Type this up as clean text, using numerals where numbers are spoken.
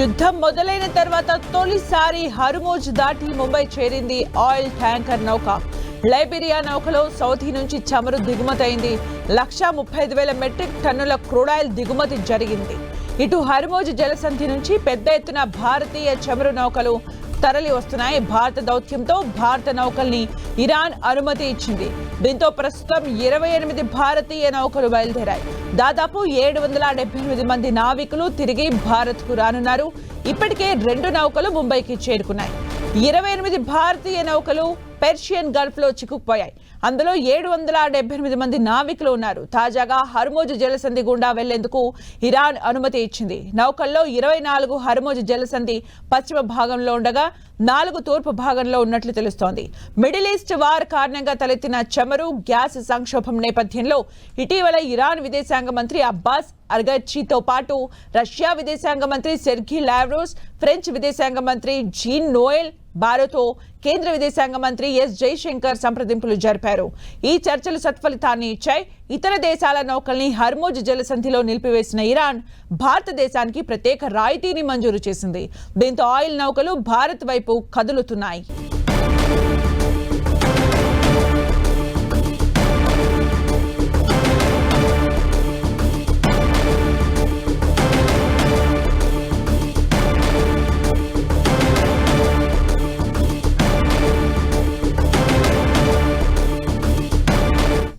యుద్ధం మొదలైన తర్వాత తొలిసారి హర్మోజ్ దాటి ముంబై చేరింది ఆయిల్ ట్యాంకర్ నౌక. లైబీరియా నౌకలో సౌదీ నుంచి చమురు దిగుమతైంది. 1,35,000 మెట్రిక్ టన్నుల క్రూడాయిల్ దిగుమతి జరిగింది. ఇటు హర్మోజ్ జలసంధి నుంచి పెద్ద ఎత్తున భారతీయ చమురు నౌకలు తరలి వస్తున్నాయి. భారత దౌత్యంతో భారత నౌకల్ని ఇరాన్ అనుమతి ఇచ్చింది. దీంతో ప్రస్తుతం 28 భారతీయ నౌకలు బయలుదేరాయి. దాదాపు 778 మంది నావికులు తిరిగి భారత్ కు రానున్నారు. ఇప్పటికే 2 నౌకలు ముంబైకి చేరుకున్నాయి. 28 భారతీయ నౌకలు పెర్షియన్ గల్ఫ్ లో చిక్కుకుపోయాయి. అందులో 778 మంది నావికులు ఉన్నారు. తాజాగా హర్మోజ్ జలసంధి గుండా వెళ్లేందుకు ఇరాన్ అనుమతి ఇచ్చింది. నౌకల్లో 24 హర్మోజ్ జలసంధి పశ్చిమ భాగంలో ఉండగా 4 తూర్పు భాగంలో ఉన్నట్లు తెలుస్తోంది. మిడిల్ ఈస్ట్ వార్ కారణంగా తలెత్తిన చమురు, గ్యాస్ సంక్షోభం నేపథ్యంలో ఇటీవల ఇరాన్ విదేశాంగ మంత్రి అబ్బాస్ అర్గచీతో పాటు రష్యా విదేశాంగ మంత్రి సెర్గీ లావ్రోవ్, ఫ్రెంచ్ విదేశాంగ మంత్రి జీన్ నోయెల్ బారోతో కేంద్ర విదేశాంగ మంత్రి ఎస్ జైశంకర్ సంప్రదింపులు జరిపారు. ఈ చర్చలు సత్ఫలితాన్ని ఇచ్చాయి. ఇతర దేశాల నౌకల్ని హర్మోజ్ జలసంధిలో నిలిపివేసిన ఇరాన్ భారతదేశానికి ప్రత్యేక రాయితీని మంజూరు చేసింది. దీంతో ఆయిల్ నౌకలు భారత్ వైపు కదులుతున్నాయి.